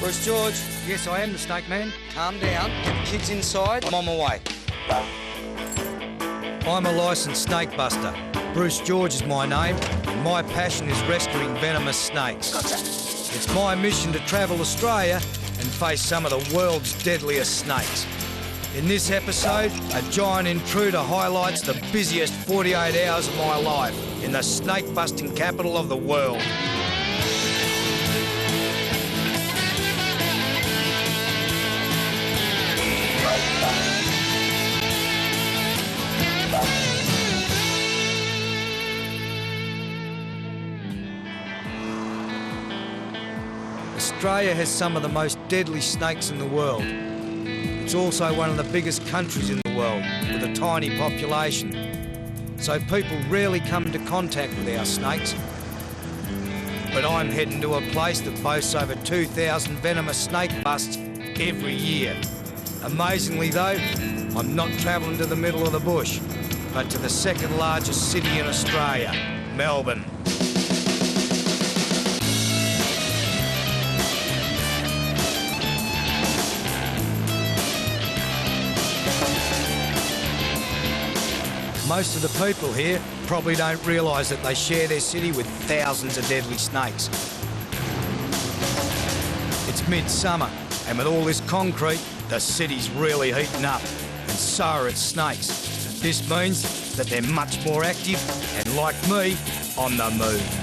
Bruce George, Yes, I am the snake man. calm down. Get the kids inside. I'm on my way. I'm a licensed snake buster. Bruce George is my name, and my passion is rescuing venomous snakes. It's my mission to travel Australia and face some of the world's deadliest snakes. In this episode, a giant intruder highlights the busiest 48 hours of my life in the snake-busting capital of the world. Australia has some of the most deadly snakes in the world. It's also one of the biggest countries in the world, with a tiny population. So people rarely come into contact with our snakes. But I'm heading to a place that boasts over 2,000 venomous snake busts every year. Amazingly though, I'm not travelling to the middle of the bush, but to the second largest city in Australia, Melbourne. Most of the people here probably don't realise that they share their city with thousands of deadly snakes. It's midsummer, and with all this concrete, the city's really heating up, and so are its snakes. This means that they're much more active and, like me, on the move.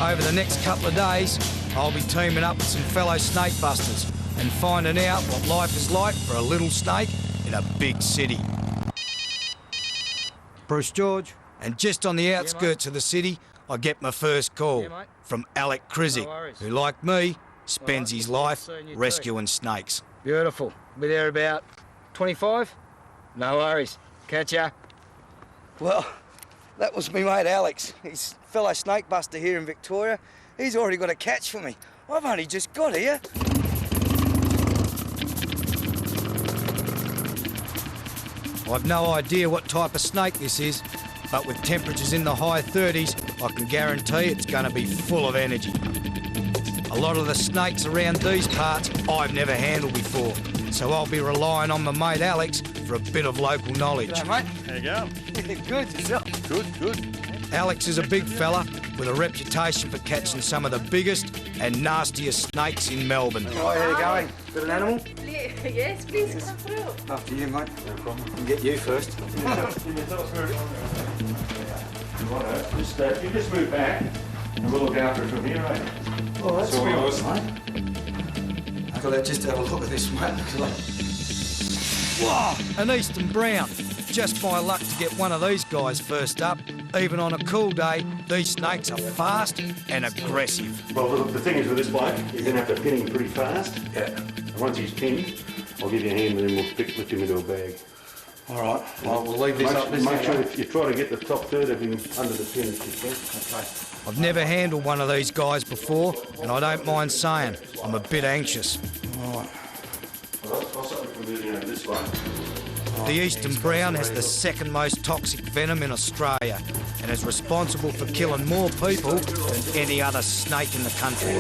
Over the next couple of days, I'll be teaming up with some fellow snake busters and finding out what life is like for a little snake in a big city. Bruce George, and just on the outskirts of the city, I get my first call from Alec Krizik, who, like me, spends his life rescuing snakes. Beautiful. Be there about 25? No worries. Catch ya. Well, that was me mate Alex. He's a fellow snake buster here in Victoria. He's already got a catch for me. I've only just got here. I've no idea what type of snake this is, but with temperatures in the high 30s, I can guarantee it's going to be full of energy. A lot of the snakes around these parts I've never handled before, so I'll be relying on my mate Alex for a bit of local knowledge. Hey, mate. There you go. Good, yourself. Good. Alex is a big fella with a reputation for catching some of the biggest and nastiest snakes in Melbourne. Oh, how you going? Got an animal? Yes, please come through. After you, mate. No problem. I'll get you first. You just move back and we'll look after it from here, right? Oh, that's all yours. mate. I've got to just have a look at this, mate. Whoa, an Eastern Brown. Just my luck to get one of these guys first up. Even on a cool day, these snakes are fast and aggressive. Well, the thing is with this bloke, you're going to have to pin him pretty fast. Yeah. And once he's pinned, I'll give you a hand and then we'll lift him into a bag. All right. Well, we'll leave this up this Make sure way. you try to get the top third of him under the pin if you can. Okay. I've never handled one of these guys before, and I don't mind saying I'm a bit anxious. All right. I'll start with moving over this way. The Eastern Brown has the second most toxic venom in Australia and is responsible for killing more people than any other snake in the country.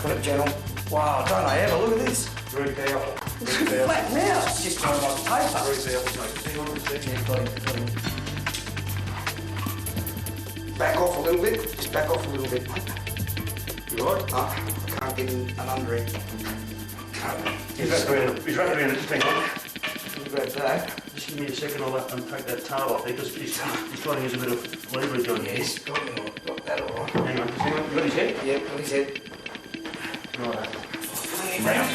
Put it gentle. Wow, don't I ever look at this? Flat now. It's just on my paper. Got him. Back off a little bit. Just back off a little bit. You all right? I can't get in and under it. He's wrapped around this thing, right? Grab that. Just give me a second, I'll take that tail off there because he's trying to use a bit of leverage on here. Yes, got that all right. Hang on. You got his head? Yeah, got his head. Right. Round.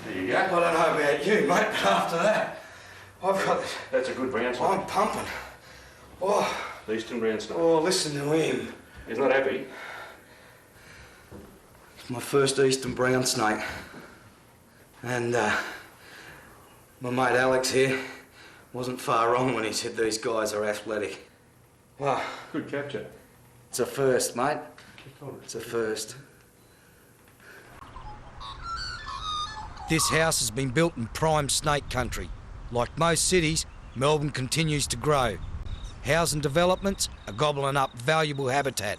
There you go. I don't know about you, mate, but after that, I've got... That's a good brown snake. I'm pumping. Oh, The Eastern brown snake. oh, listen to him. He's not happy. It's my first Eastern brown snake. And my mate Alex here wasn't far wrong when he said these guys are athletic. Wow, Good capture. it's a first, mate. It's a first. This house has been built in prime snake country. Like most cities, Melbourne continues to grow. housing developments are gobbling up valuable habitat.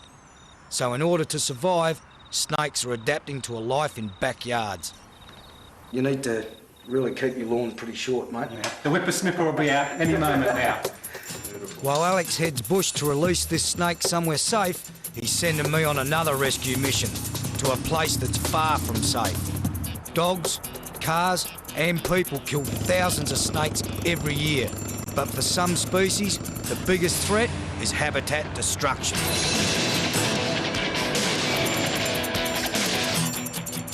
So in order to survive, snakes are adapting to a life in backyards. You need to really keep your lawn pretty short, mate. Yeah. The whippersnipper will be out any moment now. While Alex heads bush to release this snake somewhere safe, he's sending me on another rescue mission to a place that's far from safe. Dogs, cars and people kill thousands of snakes every year. But for some species, the biggest threat is habitat destruction.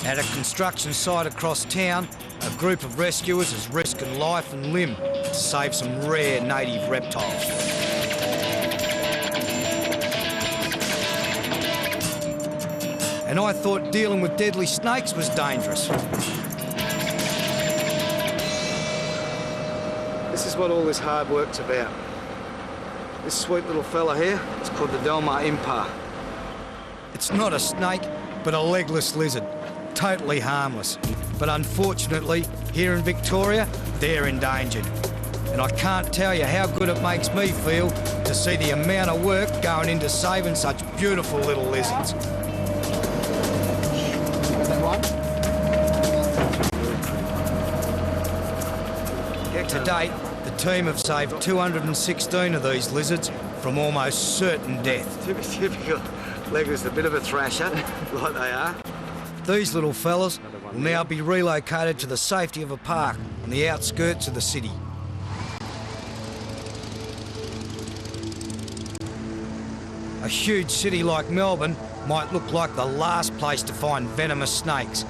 At a construction site across town, a group of rescuers is risking life and limb to save some rare native reptiles. And I thought dealing with deadly snakes was dangerous. This is what all this hard work's about. This sweet little fella here is called the Delmar impar. It's not a snake, but a legless lizard. Totally harmless. But unfortunately, here in Victoria, they're endangered. And I can't tell you how good it makes me feel to see the amount of work going into saving such beautiful little lizards. To date, the team have saved 216 of these lizards from almost certain death. Typical legless, a bit of a thrasher, like they are. These little fellas will now be relocated to the safety of a park on the outskirts of the city. A huge city like Melbourne might look like the last place to find venomous snakes.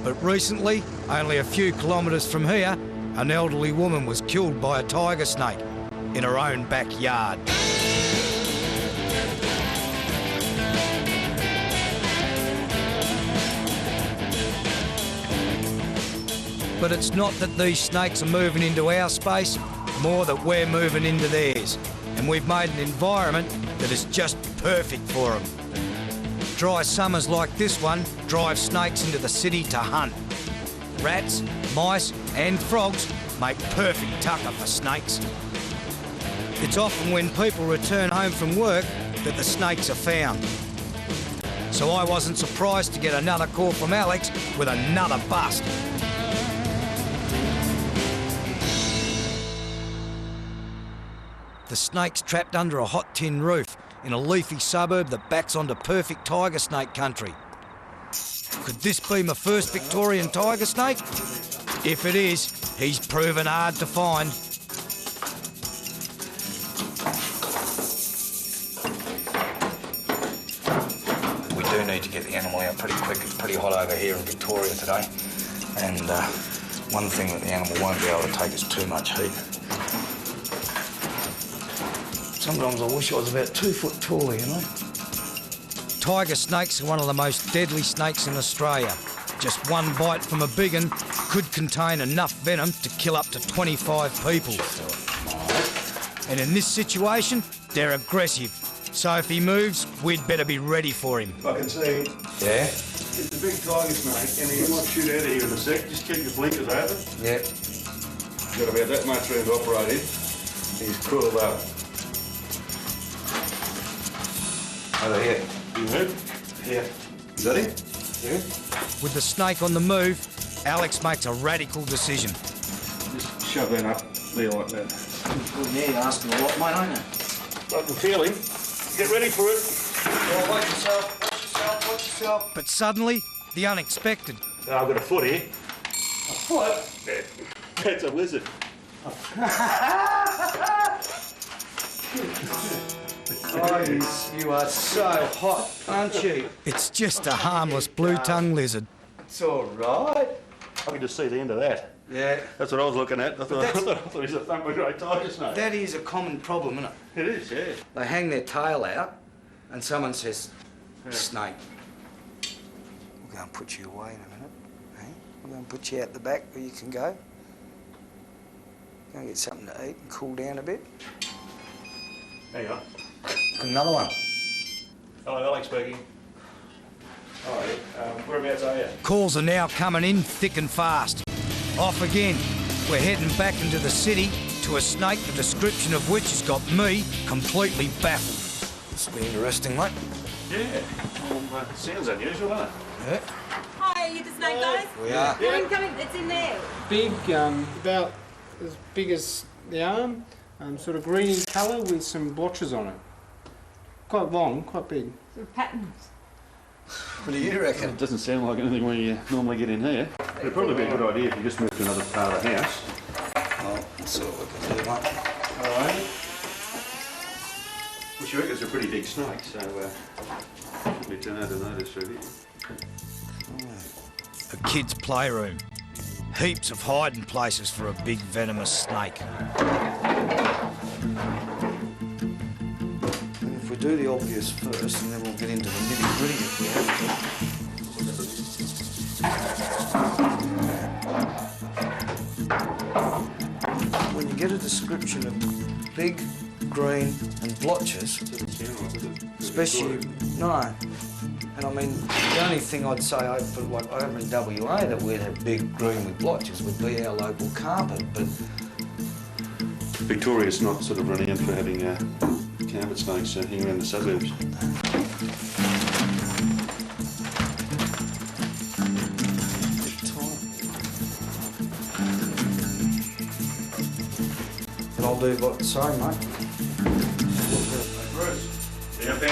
But recently, only a few kilometres from here, an elderly woman was killed by a tiger snake in her own backyard. But it's not that these snakes are moving into our space, more that we're moving into theirs. And we've made an environment that is just perfect for them. Dry summers like this one drive snakes into the city to hunt. Rats, mice and frogs make perfect tucker for snakes. It's often when people return home from work that the snakes are found. So I wasn't surprised to get another call from Alex with another bust. The snake's trapped under a hot tin roof in a leafy suburb that backs onto perfect tiger snake country. Could this be my first Victorian tiger snake? If it is, he's proven hard to find. We do need to get the animal out pretty quick. It's pretty hot over here in Victoria today. And one thing that the animal won't be able to take is too much heat. Sometimes I wish I was about 2 foot taller, you know. Tiger snakes are one of the most deadly snakes in Australia. Just one bite from a big one could contain enough venom to kill up to 25 people. And in this situation, they're aggressive. So if he moves, we'd better be ready for him. I can see him. Yeah? It's a big tiger snake and he might shoot out of here in a sec. Just keep your blinkers open. Yeah. Got about that much room to operate in. He's cooled up. Over here. You move? Here. Is that him? Yeah. With the snake on the move, Alex makes a radical decision. Just shove that up there like that. Well, yeah, you're asking a lot, mate, aren't you? I can feel him. Get ready for it. Oh, watch yourself, watch yourself, watch yourself. But suddenly, the unexpected. Oh, I've got a foot here. A foot? That's a lizard. Oh, you are so hot, aren't you? It's just a harmless blue-tongued lizard. It's all right. I can just see the end of that. Yeah. That's what I was looking at. I thought it was a thumper great tiger snake. That is a common problem, isn't it? It is, yeah. They hang their tail out and someone says, snake. We'll go and put you away in a minute. Eh? We'll go and put you out the back where you can go. Go and get something to eat and cool down a bit. Hang on. Another one. Hello, Alex speaking. All right, whereabouts are you? Calls are now coming in thick and fast. Off again. We're heading back into the city to a snake the description of which has got me completely baffled. This will be interesting, mate. Yeah. Well, sounds unusual, doesn't it? Yeah. Hi, are you the snake guys? We are. Come in, it's in there. Big, about as big as the arm, sort of green in colour with some blotches on it. Quite long, quite big. Sort of patterns. What do you reckon? It doesn't sound like anything we normally get in here. It'd probably be a good idea if you just moved to another part of the house. Well, let's see what we can do, mate. All right. Well, she reckons it's a pretty big snake, so shouldn't be too hard to notice through here. A kid's playroom. Heaps of hiding places for a big venomous snake. If we do the obvious first, and then we'll get into the nitty-gritty if we have to. When you get a description of big, green and blotches, especially, no. And I mean, the only thing I'd say over in WA that we'd have big green with blotches would be our local carpet, but Victoria's not sort of running in for having carpet snakes hanging around the suburbs. but I'll do what sorry, mate. Bruce, yeah, I found it.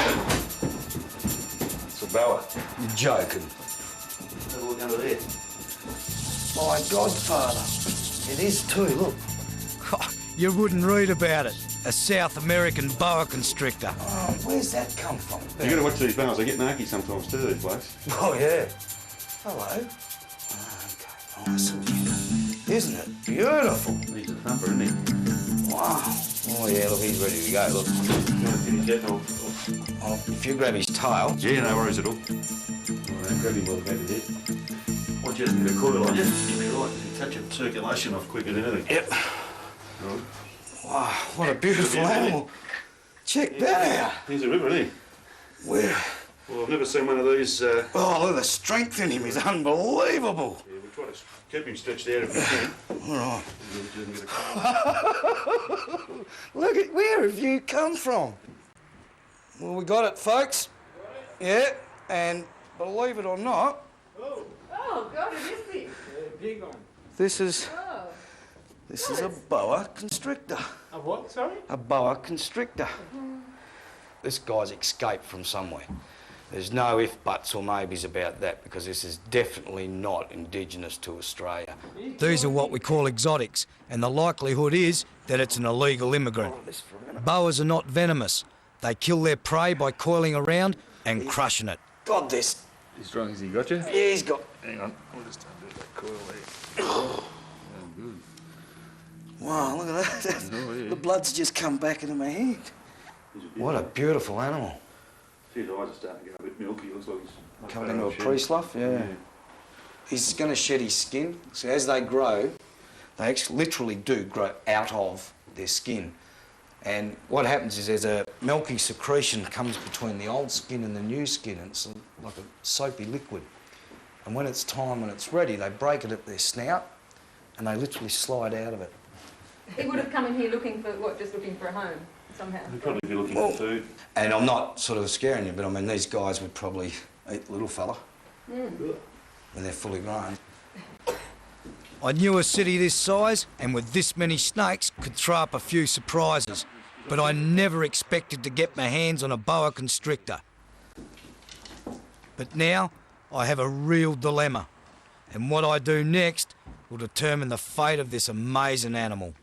It's a boa. You're joking. Have a look under there. My godfather. It is too, look. You wouldn't read about it. A South American boa constrictor. Oh, where's that come from? You got to watch these boas. They get narky sometimes too, these blokes. Oh, yeah. Hello. Okay, nice. Isn't it beautiful? He's a thumper, isn't he? Wow. Oh, yeah, look, he's ready to go, look. You want to finish that? Oh, if you grab his tail. Yeah, no worries at all. All right, grab him by the back of the head. Watch out for the coil on you. You'll be right. You touch your circulation off quicker than anything. Yep. Right. Wow, what a beautiful animal. Check that out. He's a ripper, isn't he? Where? Well, I've never seen one of these. Oh, look, the strength in him is unbelievable. Yeah, we try to keep him stretched out if we can. All right. He doesn't get a cold. Look at where have you come from? Well, we got it, folks. Yeah, and believe it or not, Oh, God, it is big. Big one. this is Oh. a boa constrictor. A what, sorry? A boa constrictor. This guy's escaped from somewhere. There's no ifs, buts or maybes about that because this is definitely not indigenous to Australia. These are what we call exotics, and the likelihood is that it's an illegal immigrant. This for a minute. Boas are not venomous. They kill their prey by coiling around and crushing it. God, this. As strong as he got you? Yeah, he's got. Hang on. We'll just undo that coil there. Oh, good. Wow, look at that. Oh, yeah. The blood's just come back into my head. What a beautiful animal. His eyes are starting to get a bit milky. Looks like he's Coming into a pre-slough, yeah. He's going to shed his skin. So as they grow, they actually literally do grow out of their skin. And what happens is there's a milky secretion comes between the old skin and the new skin, and it's like a soapy liquid. And when it's time and it's ready, they break it at their snout, and they literally slide out of it. He would have come in here looking for, what, just looking for a home, somehow. He'd probably be looking for food. And I'm not sort of scaring you, but I mean, these guys would probably eat the little fella when they're fully grown. I knew a city this size and with this many snakes could throw up a few surprises, but I never expected to get my hands on a boa constrictor. But now I have a real dilemma, and what I do next will determine the fate of this amazing animal.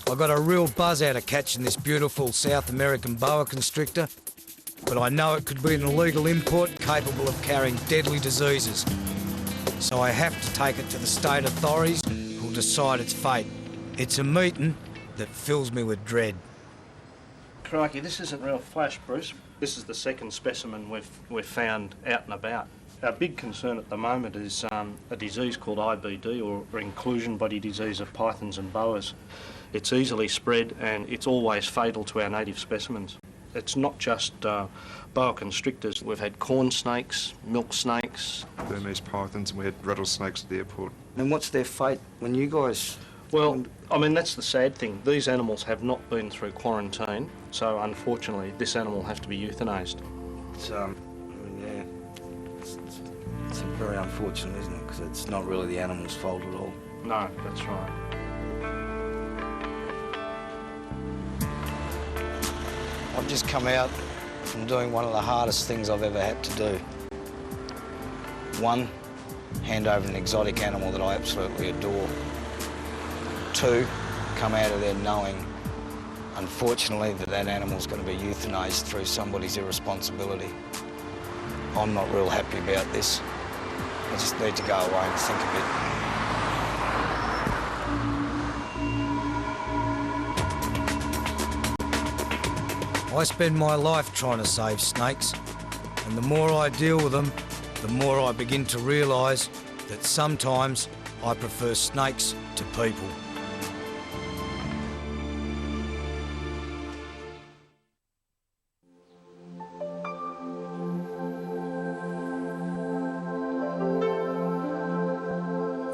I got a real buzz out of catching this beautiful South American boa constrictor, but I know it could be an illegal import capable of carrying deadly diseases. So I have to take it to the state authorities who'll decide its fate. It's a meeting that fills me with dread. Crikey, this isn't real flash, Bruce. This is the second specimen we've found out and about. Our big concern at the moment is a disease called IBD, or inclusion body disease of pythons and boas. It's easily spread and it's always fatal to our native specimens. It's not just boa constrictors. We've had corn snakes, milk snakes. Burmese pythons, and we had rattlesnakes at the airport. And what's their fate when you guys... Well, I mean, that's the sad thing. These animals have not been through quarantine, so unfortunately this animal will have to be euthanised. It's, I mean, yeah, it's very unfortunate, isn't it? Because it's not really the animal's fault at all. No, that's right. I've just come out from doing one of the hardest things I've ever had to do. One, hand over an exotic animal that I absolutely adore. Two, come out of there knowing, unfortunately, that animal's going to be euthanised through somebody's irresponsibility. I'm not real happy about this. I just need to go away and think a bit. I spend my life trying to save snakes, and the more I deal with them, the more I begin to realise that sometimes I prefer snakes to people.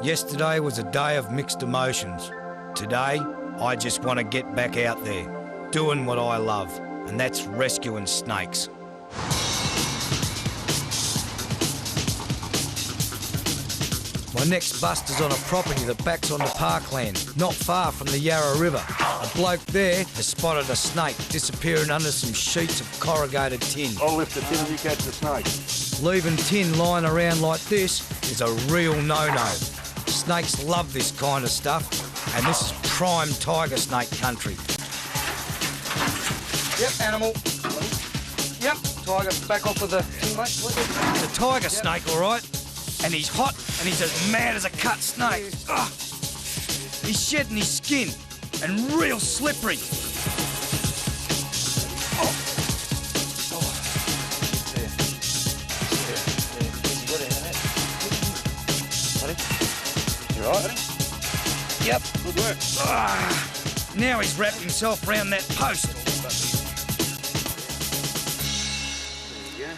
Yesterday was a day of mixed emotions. Today, I just want to get back out there, doing what I love, and that's rescuing snakes. My next bust is on a property that backs onto parkland, not far from the Yarra River. A bloke there has spotted a snake disappearing under some sheets of corrugated tin. I'll lift the tin and you catch the snake. Leaving tin lying around like this is a real no-no. Snakes love this kind of stuff, and this is prime tiger snake country. Yep, animal. Yep, tiger, back off with the tin, mate. It's a tiger snake, all right, and he's hot and he's as mad as a cut snake. Ugh. He's shedding his skin and real slippery. You all right? Yep. Good work. Now he's wrapped himself round that post.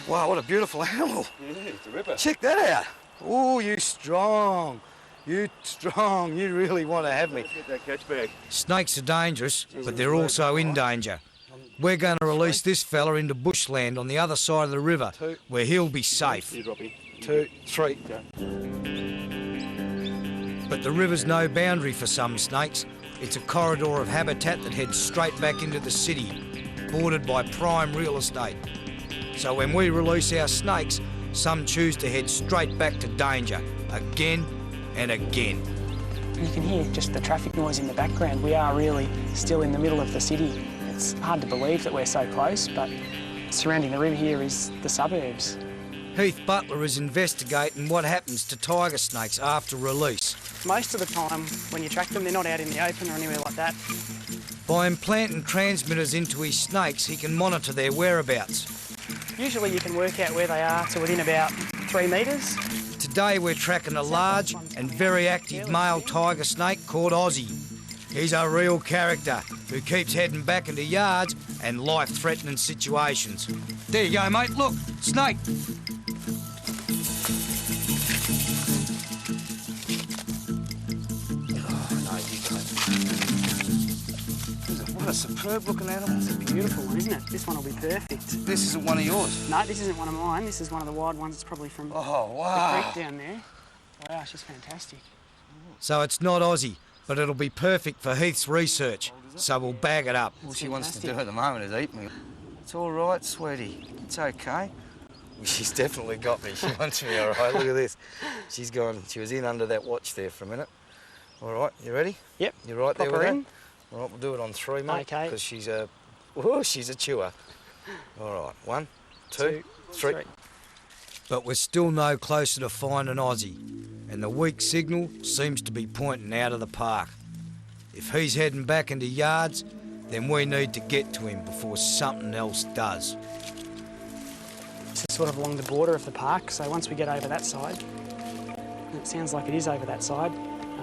Wow, what a beautiful animal. Yeah, it's a ripper. Check that out. Oh, you strong. You strong. You really want to have me. Get that catch bag. Snakes are dangerous, but they're also in danger. We're going to release this fella into bushland on the other side of the river, where he'll be safe. You drop in. 2, 3. But the river's no boundary for some snakes. It's a corridor of habitat that heads straight back into the city, bordered by prime real estate. So when we release our snakes, some choose to head straight back to danger, again and again. You can hear just the traffic noise in the background. We are really still in the middle of the city. It's hard to believe that we're so close, but surrounding the river here is the suburbs. Heath Butler is investigating what happens to tiger snakes after release. Most of the time, when you track them, they're not out in the open or anywhere like that. By implanting transmitters into his snakes, he can monitor their whereabouts. Usually you can work out where they are to within about 3 metres. Today we're tracking a large and very active male tiger snake called Ozzy. He's a real character who keeps heading back into yards and life-threatening situations. There you go, mate. Look, snake. What a superb looking animal. It's a beautiful one, isn't it? This one will be perfect. This isn't one of yours. No, this isn't one of mine. This is one of the wild ones. It's probably from Oh, the wow. creek down there. Wow, it's just fantastic. So it's not Ozzy, but it'll be perfect for Heath's research, so we'll bag it up. All she wants to do at the moment is eat me. It's all right, sweetie. It's okay. She's definitely got me. She wants me, all right. Look at this. She's gone. She was in under that watch there for a minute. All right, you ready? Yep. You right there Pop with her that? in. All right, we'll do it on 3, mate. Okay. Because she's a chewer. All right, 1, 2, 3. But we're still no closer to finding Ozzy, and the weak signal seems to be pointing out of the park. If he's heading back into yards, then we need to get to him before something else does. This is sort of along the border of the park, so once we get over that side, and it sounds like it is over that side,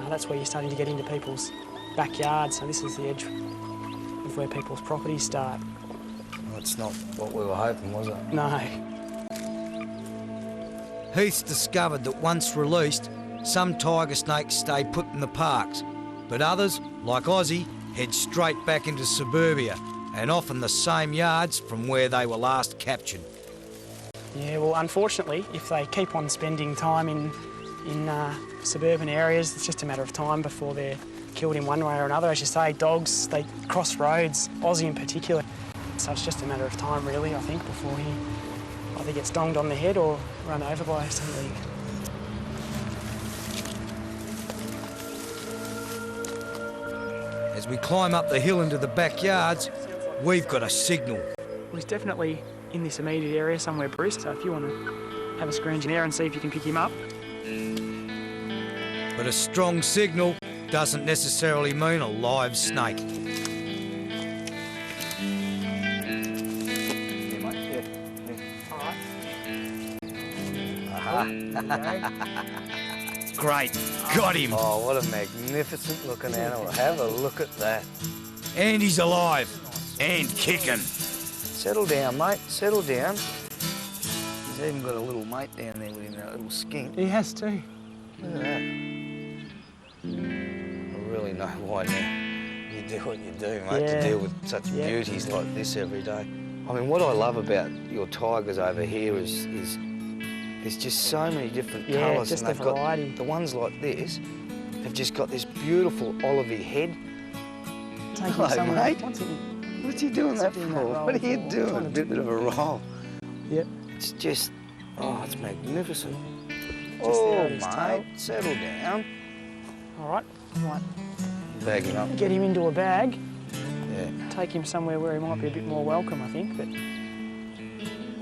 that's where you're starting to get into people's backyards. So this is the edge of where people's properties start. Well, It's not what we were hoping, was it? No. Heath's discovered that once released, some tiger snakes stay put in the parks, but others, like Ozzy, head straight back into suburbia, and often the same yards from where they were last captured. Yeah, well, unfortunately, if they keep on spending time in suburban areas, it's just a matter of time before they're killed in one way or another. As you say, dogs, they cross roads, Ozzy in particular. So it's just a matter of time, really, I think, before he either gets donged on the head or run over by something. As we climb up the hill into the backyards, we've got a signal. Well, he's definitely in this immediate area somewhere, Bruce, so if you want to have a scrounge in there and see if you can pick him up. But a strong signal doesn't necessarily mean a live snake. Great, got him. Oh, what a magnificent looking animal. Have a look at that. And he's alive and kicking. Settle down, mate, settle down. He's even got a little mate down there with him, that little skink. He has too. Look at that. I really know why now you do what you do, mate, Yeah. to deal with such beauties like this every day. I mean, what I love about your tigers over here is there's just so many different Yeah, colours. just and the they've variety. got the ones like this. They've just got this beautiful olivey head. Take him Hello, somewhere. mate. What's he? What's he doing that doing for? that roll What are you for? doing? Trying A to bit of a roll. Yep. It's just, oh, it's magnificent. Just Oh, out of his mate, tail. settle down. All right. Right. Bag him up. Get him into a bag. Yeah. Take him somewhere where he might be a bit more welcome, I think. But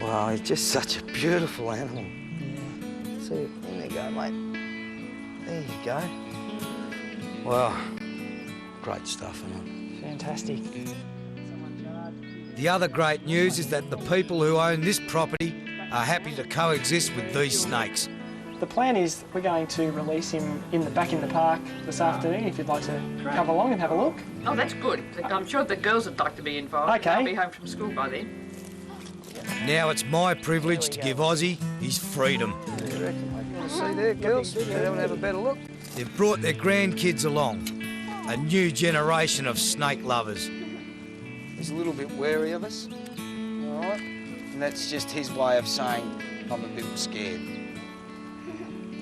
Wow, he's just such a beautiful animal. See, there you go, mate. There you go. Wow, great stuff, isn't it? fantastic. The other great news is that the people who own this property are happy to coexist with these snakes. The plan is we're going to release him back in the park this afternoon. If you'd like to come along and have a look. Oh, that's good. I'm sure the girls would like to be involved. Okay. I'll be home from school by then. Now it's my privilege to give Ozzy his freedom. You reckon, mate? You want to see there, girls? You want to have a better look? They've brought their grandkids along, a new generation of snake lovers. He's a little bit wary of us, all right? And that's just his way of saying, I'm a bit scared.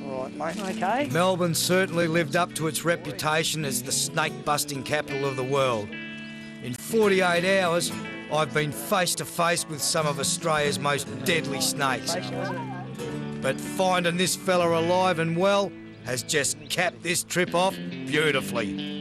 All right, mate? Okay. Melbourne certainly lived up to its reputation as the snake-busting capital of the world. In 48 hours, I've been face to face with some of Australia's most deadly snakes. But finding this fella alive and well has just capped this trip off beautifully.